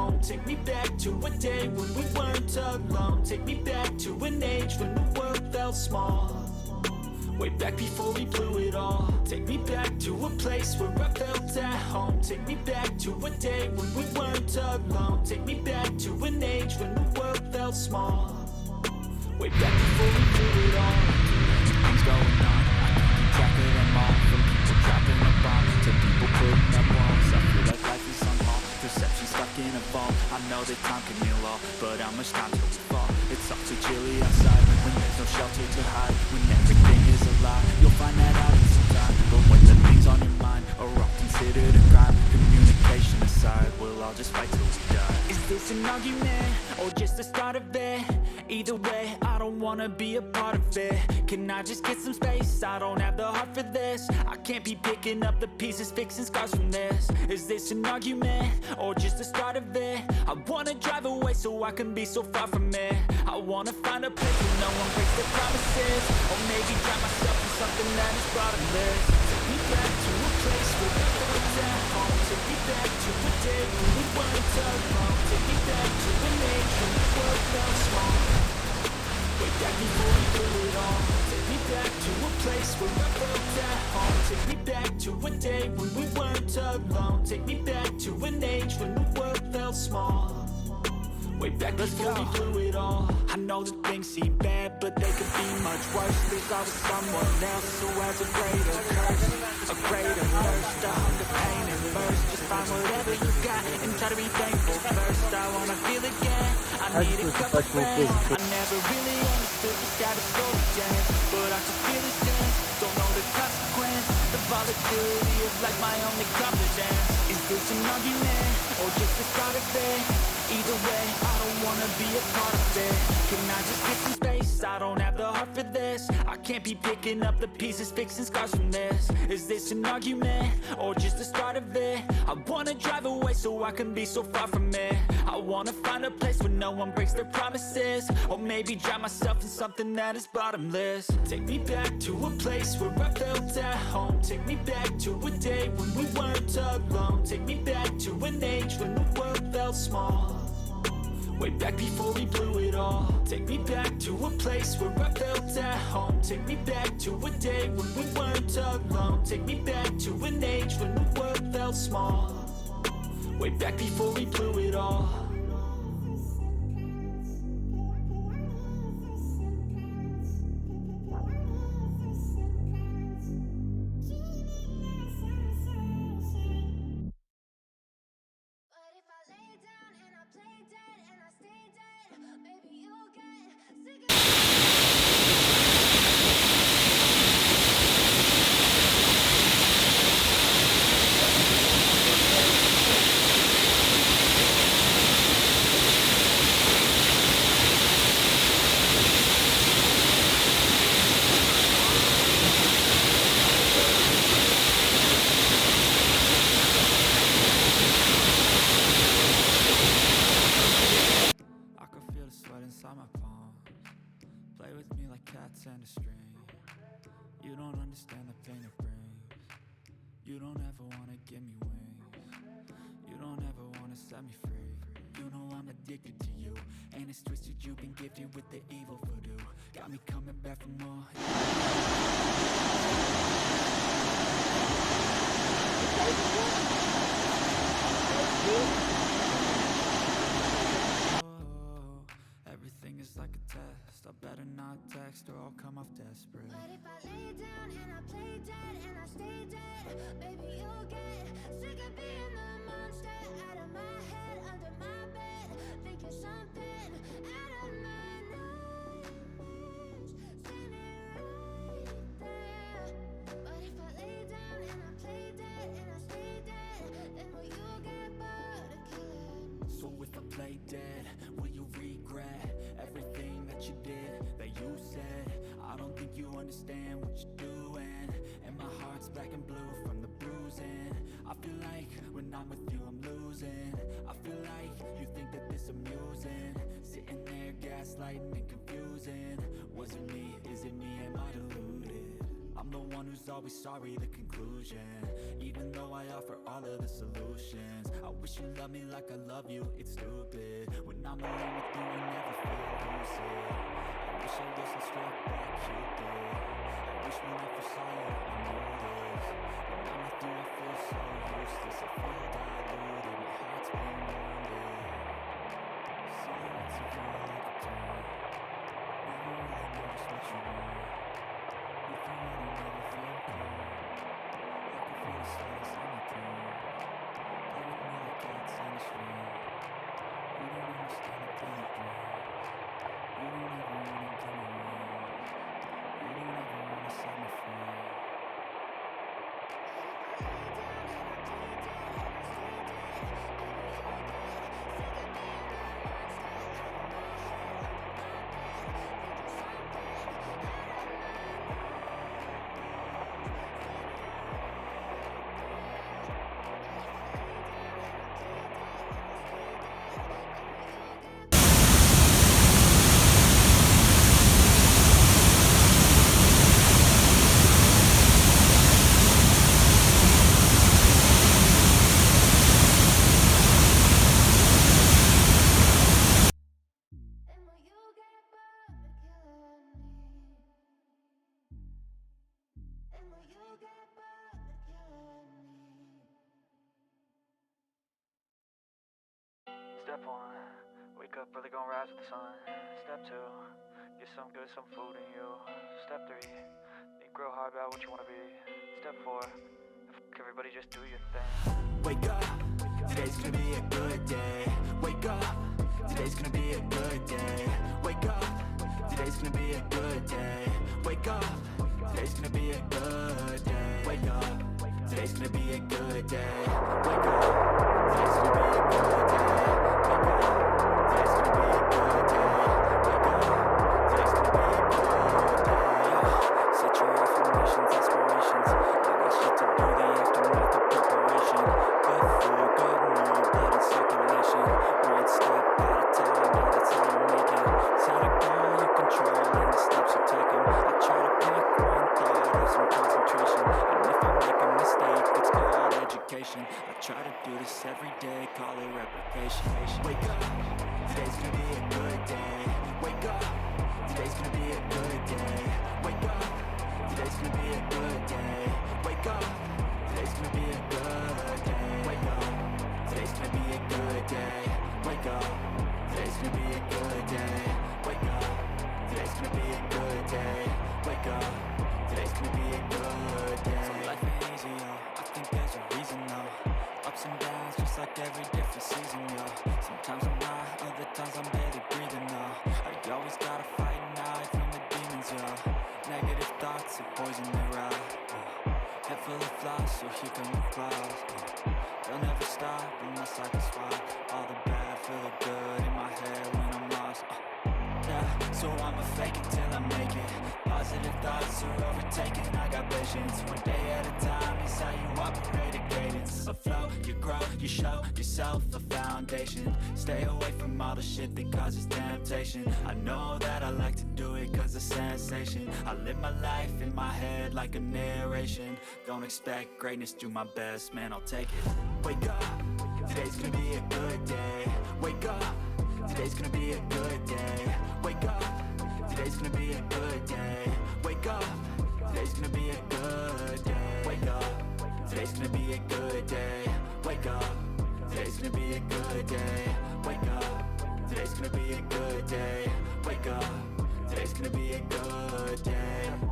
home. Take me back to a day when we weren't alone. Take me back to an age when the world felt small. Way back before we blew it all. Take me back to a place where I felt at home. Take me back to a day when we weren't alone. Take me back to an age when the world felt small. Way back before we blew it all. Things going on, I can't keep track of them all. From people dropping a bomb to people putting up walls. I feel like life is on hold, perception stuck in a vault. I know that time can heal all, but how much time till we fall? It's all too chilly outside, when there's no shelter to hide. When everything is a lie, you'll find that out in some time. But when the things on your mind are all considered a crime, communication aside, we'll all just fight till we die. Is this an argument, or just the start of it? Either way, I don't wanna be a part of it. Can I just get some space? I don't have the heart for this. I can't be picking up the pieces, fixing scars from this. Is this an argument, or just the start of it? I wanna drive away so I can be so far from it. I wanna find a place where no one breaks their promises, or maybe drown myself in something that is bottomless. Take me back to a place where I felt at home. Take me back to a day when we weren't alone. Take me back to an age when the world felt small. Way back before we blew it all. Take me back to a place where I felt at home. Take me back to a day when we weren't alone. Take me back to an age when the world felt small. Way back before we blew it all. I know that things seem bad, but they could be much worse. There's always someone else who has a greater curse, a greater thirst, to hunger, pain, and thirst. Just find whatever you got and try to be thankful first. I wanna feel again, I need a couple friends. I never really understood this kind of story dance, but I can feel it dance. Don't know the consequence, the volatility of like my only confidence. Is this an argument, or just the start of it? Either way, I don't wanna be a part of it. Can I just get some space? I don't have the heart for this. I can't be picking up the pieces, fixing scars from this. Is this an argument, or just the start of it? I wanna drive away so I can be so far from it. I wanna find a place where no one breaks their promises, or maybe drown myself in something that is bottomless. Take me back to a place where I felt at home. Take me back to a day when we weren't alone. Take me back to an age when the world felt small. Way back before we blew it all. Take me back to a place where I felt at home. Take me back to a day when we weren't alone. Take me back to an age when the world felt small. Way back before we blew it all. And a string. You don't understand the pain it brings. You don't ever wanna give me wings. You don't ever wanna set me free. You know I'm addicted to you, and it's twisted. You've been gifted with the evil voodoo. Got me coming back for more. Everything is like a test. I better not text or I'll come off desperate. But if I lay down and I play dead and I stay dead, baby, you'll get sick of being the monster out of my head, under my bed, thinking something out of my nightmares, standing right there. But if I lay down and I play dead and I stay dead, then will you get bored of killing? So if I play dead, will you regret everything that you did, that you said? I don't think you understand what you're doing, and my heart's black and blue from the bruising. I feel like when I'm with you I'm losing. I feel like you think that this amusing, sitting there gaslighting and confusing. Was it me? Is it me? Am I deluded? I'm the one who's always sorry, the conclusion. Even though I offer all all of the solutions. I wish you loved me like I love you, it's stupid. When I'm alone with you, I never feel lucid. I wish I wasn't struck by Cupid. I wish when I first saw you, I knew this. When I'm with you, I feel so useless. I feel diluted, my heart's been wounded. Silhouettes of you are like a tone. Never really know just what you want. With you, I don't ever feel cold. I can feel the slightest anything. Play with me like cats in a string. You don't understand the pain it brings. You don't ever wanna give me wings. You don't ever wanna set me free. Step 1, wake up early, gonna rise with the sun. Step 2, get some good, some food in you. Step 3, think real hard about what you wanna be. Step 4, everybody just do your thing. Wake up, today's gonna be a good day. Wake up, today's gonna be a good day. Wake up, today's gonna be a good day. Wake up, today's gonna be a good day. Wake up, today's gonna be a good day. Wake up, today's gonna be a good day. Wake up, today's gonna be a good day. Wake up, today's gonna be a good day. Set your affirmations, aspirations. I got shit to do, the aftermath of preparation. Good food, good mood, blood in circulation. One step at a time, yeah, that's how you make it. Set a goal you control, and the steps you take them. I try to pick one thought, have some concentration. And if I make a mistake, it's called education. I try to do this every day, call it replication. Wake up, today's gonna be a good day. Wake up, today's gonna be a good day. Wake up, today's gonna be a good day. Wake up, today's gonna be a good day. Wake up, today's gonna be a good day. Wake up, today's gonna be a good day. Wake up, today's gonna be a good day. Wake up, today's gonna be a good day. So life ain't easy, yo. I think there's a reason, though. Ups and downs, just like every different season, yo. Sometimes I'm high, other times I'm barely breathing, though. I always gotta fight and hide from the demons, yo. Negative thoughts are poison they ride. Head full of flies, so here come the clouds. They'll never stop unless I can swap all the bad for the good in my head when I'm lost. Yeah, so I'ma fake it till I make it. Positive thoughts are overtaken, I got patience. One day at a time is how you operate a cadence. A flow, you grow, you show yourself a foundation. Stay away from all the shit that causes temptation. I know that I like to do it cause it's sensation. I live my life in my head like a narration. Don't expect greatness, do my best, man, I'll take it. Wake up, today's gonna be a good day. Wake up, today's gonna be a good day. Wake up, today's gonna be a good day. Wake up, today's gonna be a good day. Wake up, today's gonna be a good day. Wake up, today's gonna be a good day. Wake up, today's gonna be a good day. Wake up, today's gonna be a good day.